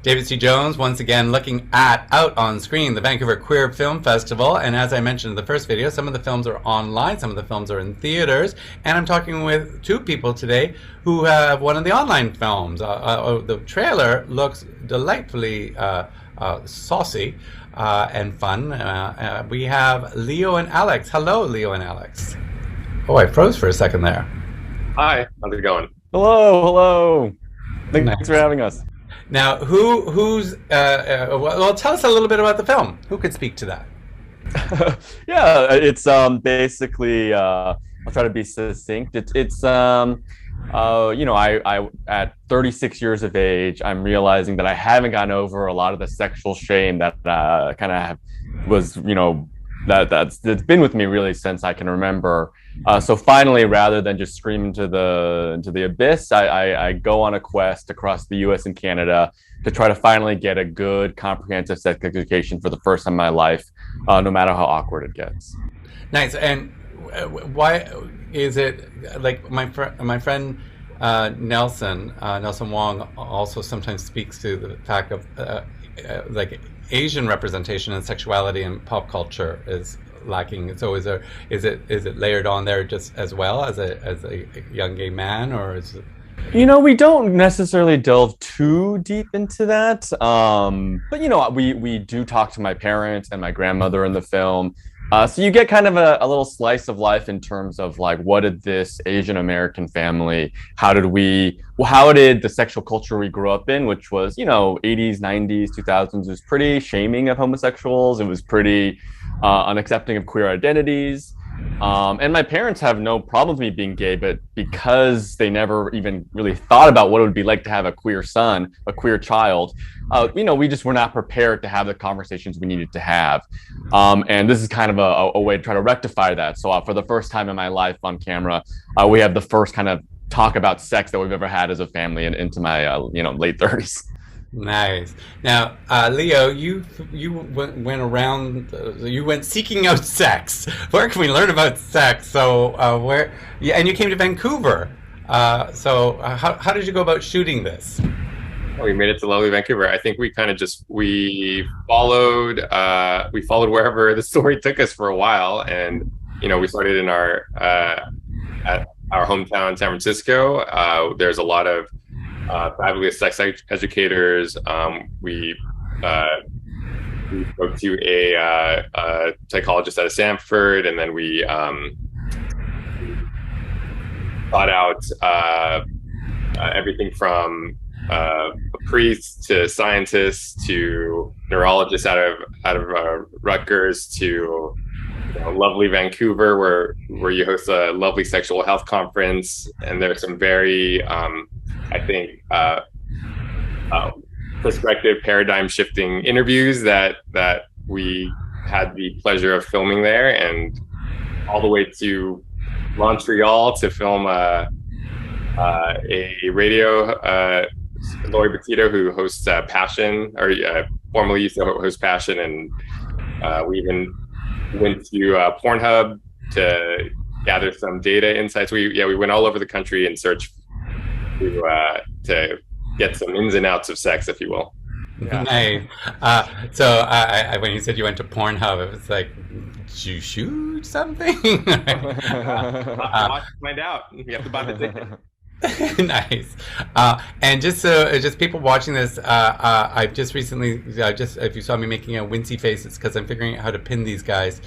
David C. Jones, once again looking at Out on Screen, the Vancouver Queer Film Festival. And as I mentioned in the first video, some of the films are online, some of the films are in theaters. And I'm talking with two people today who have one of the online films. The trailer looks delightfully saucy and fun. We have Leo and Alex. Hello, Leo and Alex. Oh, I froze for a second there. Hi, how's it going? Hello. Thanks for having us. Now, well, tell us a little bit about the film. Who could speak to that? Yeah, it's basically, I'll try to be succinct. It's I at 36 years of age, I'm realizing that I haven't gotten over a lot of the sexual shame that kind of was, that's been with me really since I can remember. So finally, rather than just scream into the abyss, I go on a quest across the U.S. and Canada to try to finally get a good, comprehensive sex education for the first time in my life, no matter how awkward it gets. Nice. And why is it like my friend Nelson Wong also sometimes speaks to the fact of like Asian representation and sexuality in pop culture is lacking. So is it layered on there just as well as a young gay man, or is it? We don't necessarily delve too deep into that. But we do talk to my parents and my grandmother in the film. So you get kind of a little slice of life in terms of like, what did this Asian American family, how did the sexual culture we grew up in, which was, 80s, 90s, 2000s, was pretty shaming of homosexuals. It was pretty unaccepting of queer identities. And my parents have no problem with me being gay, but because they never even really thought about what it would be like to have a queer son, a queer child, we just were not prepared to have the conversations we needed to have. And this is kind of a way to try to rectify that. So for the first time in my life on camera, we have the first kind of talk about sex that we've ever had as a family and into my late 30s. Nice. Now, Leo, you went around. You went seeking out sex. Where can we learn about sex? So and you came to Vancouver. So how did you go about shooting this? We made it to lovely Vancouver. I think we kind of we followed wherever the story took us for a while, and we started in at our hometown, San Francisco. There's a lot of fabulous sex educators. We spoke to a psychologist out of Stanford, and then we thought out everything from priests to scientists to neurologists out of Rutgers to lovely Vancouver, where you host a lovely sexual health conference, and there's some very I think perspective paradigm shifting interviews that we had the pleasure of filming there, and all the way to Montreal to film a radio. Lori Petito, who hosts Passion, or formerly used to host Passion, and we even went to Pornhub to gather some data insights. We went all over the country and searched to get some ins and outs of sex, if you will. Yeah. Nice. So when you said you went to Pornhub, it was like, did you shoot something? Find out. You have to buy the ticket. Nice. And just people watching this, I've just recently, if you saw me making a wincy face, it's because I'm figuring out how to pin these guys,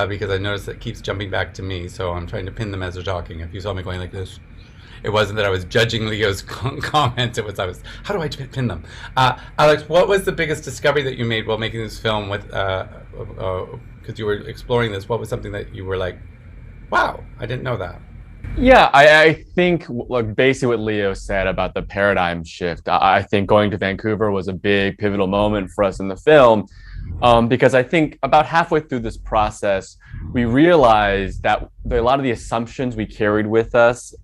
because I noticed it keeps jumping back to me, so I'm trying to pin them as they're talking. If you saw me going like this, it wasn't that I was judging Leo's comments, how do I pin them? Alex, what was the biggest discovery that you made while making this film with, because you were exploring this, what was something that you were like, wow, I didn't know that? Yeah, I think basically what Leo said about the paradigm shift. I think going to Vancouver was a big pivotal moment for us in the film, because I think about halfway through this process, we realized that a lot of the assumptions we carried with us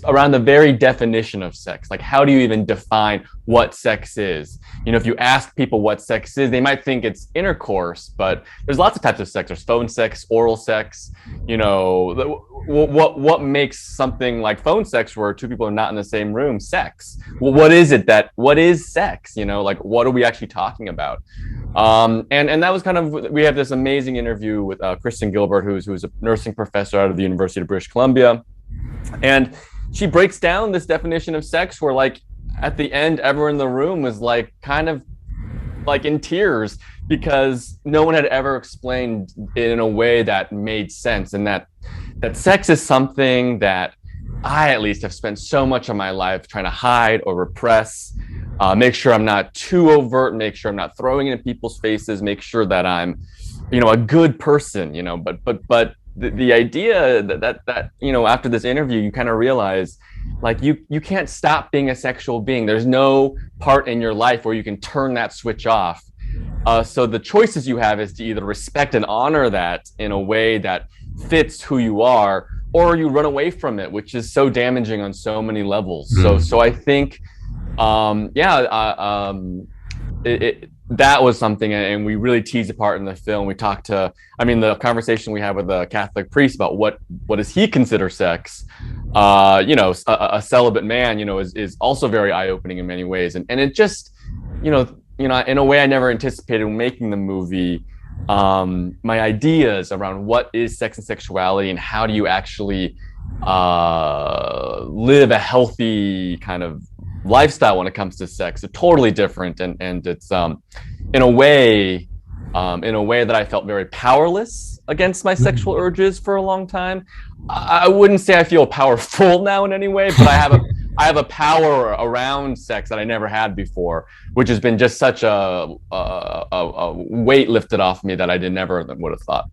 around the very definition of sex. Like, how do you even define what sex is? You know, if you ask people what sex is, they might think it's intercourse, but there's lots of types of sex. There's phone sex, oral sex. You know, what makes something like phone sex, where two people are not in the same room, sex? Well, what is sex? You know, like, what are we actually talking about? And that was kind of, we have this amazing interview with Kristen Gilbert, who's a nursing professor out of the University of British Columbia. And she breaks down this definition of sex where, like, at the end, everyone in the room was like kind of like in tears, because no one had ever explained it in a way that made sense. And that sex is something that I, at least, have spent so much of my life trying to hide or repress, make sure I'm not too overt, make sure I'm not throwing it in people's faces, make sure that I'm, you know, a good person, you know, but the idea that you know, after this interview, you kind of realize, like, you can't stop being a sexual being. There's no part in your life where you can turn that switch off. So the choices you have is to either respect and honor that in a way that fits who you are, or you run away from it, which is so damaging on so many levels. So I think, that was something, and we really teased apart in the film. We talked to, I mean, the conversation we had with a Catholic priest about what does he consider sex. You know, a celibate man, you know, is also very eye-opening in many ways, and it just, you know, in a way I never anticipated when making the movie. My ideas around what is sex and sexuality, and how do you actually live a healthy kind of lifestyle when it comes to sex, are totally different, and it's in a way that I felt very powerless against my sexual urges for a long time. I wouldn't say I feel powerful now in any way, but I have a power around sex that I never had before, which has been just such a weight lifted off me that I never would have thought.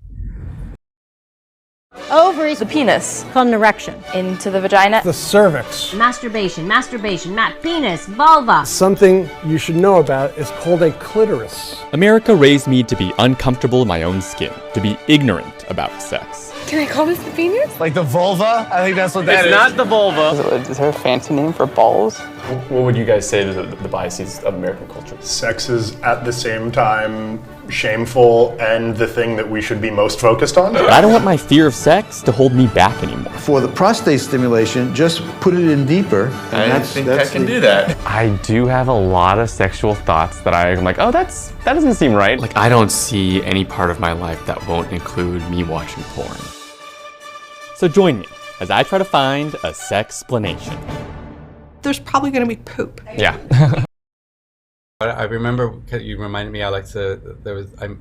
Ovaries, the penis, called an erection, into the vagina, the cervix. Masturbation, penis, vulva. Something you should know about is called a clitoris. America raised me to be uncomfortable in my own skin, to be ignorant about sex. Can I call this the penis? Like the vulva? I think that's what that is. It's not the vulva. Is there a fancy name for balls? What would you guys say to the biases of American culture? Sex is at the same time shameful and the thing that we should be most focused on. I don't want my fear of sex to hold me back anymore. For the prostate stimulation, just put it in deeper. I think I can do that. I do have a lot of sexual thoughts that I'm like, oh, that doesn't seem right. Like, I don't see any part of my life that won't include me watching porn. So join me as I try to find a sexplanation. There's probably going to be poop. Yeah. I remember, you reminded me, Alex, I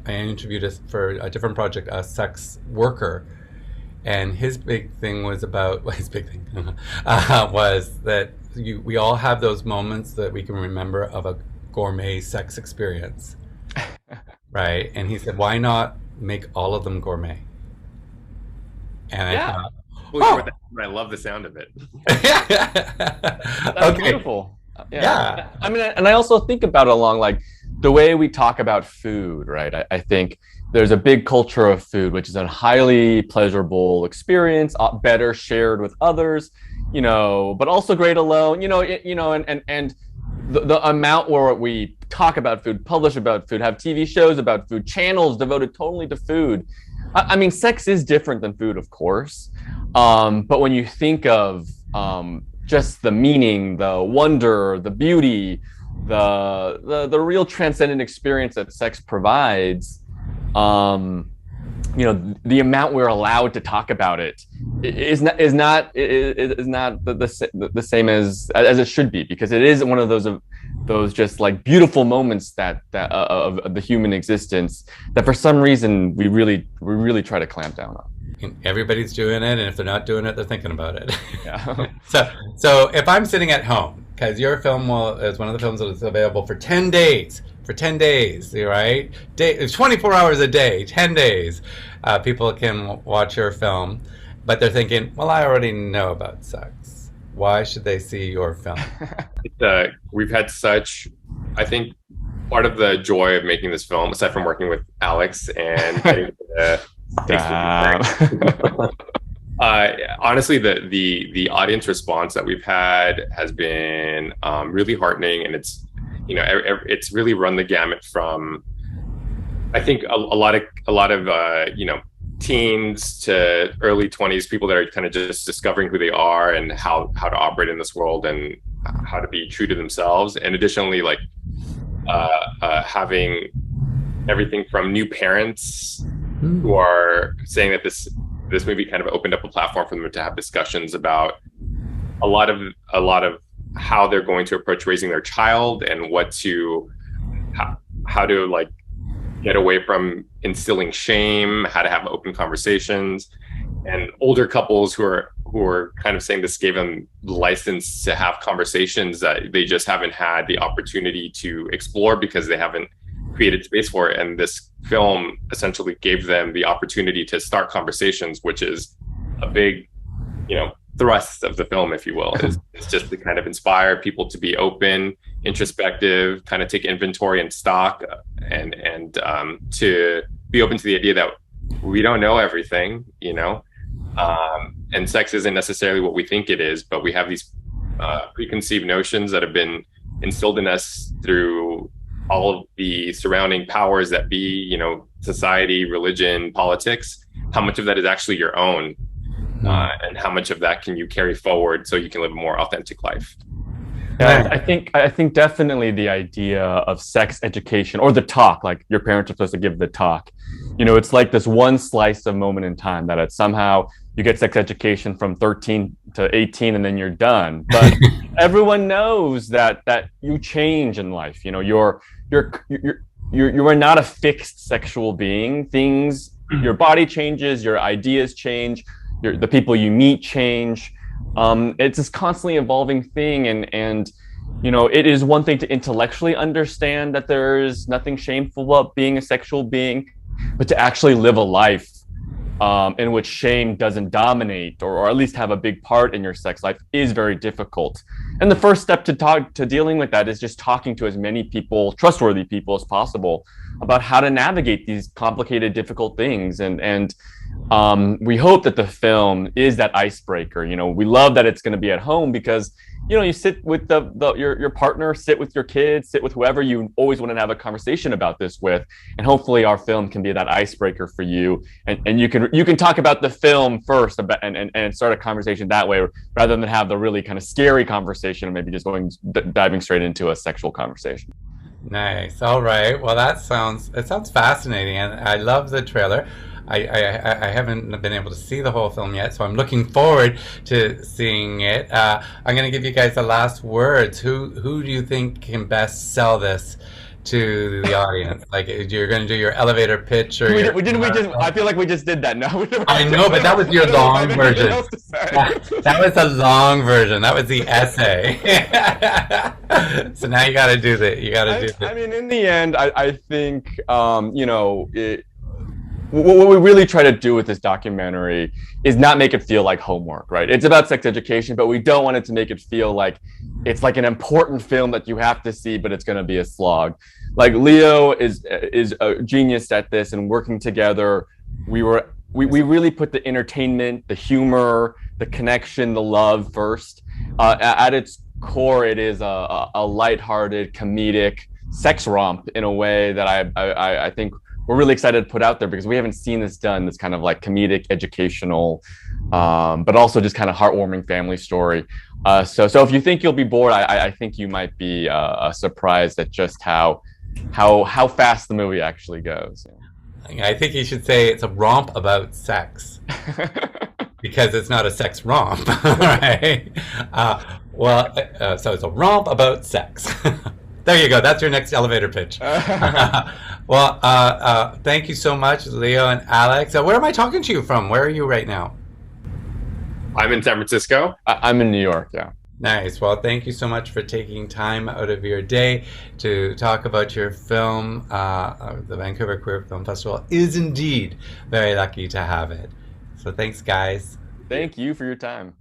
interviewed us for a different project, a sex worker, and his big thing was about, was that we all have those moments that we can remember of a gourmet sex experience, right? And he said, why not make all of them gourmet? And yeah. I thought, I love the sound of it. That's okay. Beautiful. Yeah. I mean, and I also think about it along, like, the way we talk about food, right? I think there's a big culture of food, which is a highly pleasurable experience, better shared with others, you know, but also great alone, and the amount where we talk about food, publish about food, have TV shows about food, channels devoted totally to food. I mean, sex is different than food, of course. But when you think of just the meaning, the wonder, the beauty, the real transcendent experience that sex provides, the amount we're allowed to talk about it is not the same as it should be, because it is one of those just like beautiful moments that of the human existence that for some reason we really try to clamp down on. Everybody's doing it, and if they're not doing it, they're thinking about it. Yeah. So if I'm sitting at home, because your film is one of the films that is available for 10 days. For 10 days, right? 24 hours a day, 10 days. People can watch your film, but they're thinking, well, I already know about sex. Why should they see your film? We've had such, I think, part of the joy of making this film, aside from working with Alex and getting Honestly, the audience response that we've had has been really heartening, and it's it's really run the gamut from, I think, a lot of teens to early 20s, people that are kind of just discovering who they are and how to operate in this world and how to be true to themselves. And additionally, like having everything from new parents who are saying that this movie kind of opened up a platform for them to have discussions about a lot of how they're going to approach raising their child and how to like get away from instilling shame, how to have open conversations, and older couples who are kind of saying this gave them license to have conversations that they just haven't had the opportunity to explore because they haven't created space for it. And this film essentially gave them the opportunity to start conversations, which is a big, thrust of the film, if you will. It's just to kind of inspire people to be open, introspective, kind of take inventory and stock, and to be open to the idea that we don't know everything, and sex isn't necessarily what we think it is, but we have these preconceived notions that have been instilled in us through all of the surrounding powers that be, society, religion, politics. How much of that is actually your own? And how much of that can you carry forward so you can live a more authentic life? Yeah, I think definitely the idea of sex education, or the talk, like your parents are supposed to give the talk. It's like this one slice of moment in time that it's somehow you get sex education from 13 to 18 and then you're done. But everyone knows that you change in life. You are not a fixed sexual being. Your body changes, your ideas change, the people you meet change. It's this constantly evolving thing, and it is one thing to intellectually understand that there's nothing shameful about being a sexual being, but to actually live a life in which shame doesn't dominate or at least have a big part in your sex life is very difficult. And the first step to dealing with that is just talking to as many people, trustworthy people as possible, about how to navigate these complicated, difficult things. And we hope that the film is that icebreaker. We love that it's going to be at home because you sit with your partner, sit with your kids, sit with whoever you always want to have a conversation about this with, and hopefully our film can be that icebreaker for you, and you can talk about the film first and start a conversation that way, rather than have the really kind of scary conversation and maybe just diving straight into a sexual conversation. Nice. All right. Well, it sounds fascinating, and I love the trailer. I haven't been able to see the whole film yet, so I'm looking forward to seeing it. I'm going to give you guys the last words. Who do you think can best sell this to the audience? Like, you're going to do your elevator pitch, or I feel like we just did that. No, I know, but that was your long version. That was a long version. That was the essay. So now you got to do that. I mean, in the end, I think what we really try to do with this documentary is not make it feel like homework, right? It's about sex education, but we don't want it to make it feel like it's like an important film that you have to see, but it's going to be a slog. Like, Leo is a genius at this, and working together, we really put the entertainment, the humor, the connection, the love first. At its core, it is a lighthearted, comedic sex romp in a way that I think we're really excited to put out there, because we haven't seen this done, this kind of like comedic, educational, but also just kind of heartwarming family story. So if you think you'll be bored, I think you might be surprised at just how fast the movie actually goes. I think you should say it's a romp about sex. Because it's not a sex romp, right? So it's a romp about sex. There you go. That's your next elevator pitch. Well, thank you so much, Leo and Alex. Where am I talking to you from? Where are you right now? I'm in San Francisco. I'm in New York, yeah. Nice. Well, thank you so much for taking time out of your day to talk about your film. The Vancouver Queer Film Festival is indeed very lucky to have it. So thanks, guys. Thank you for your time.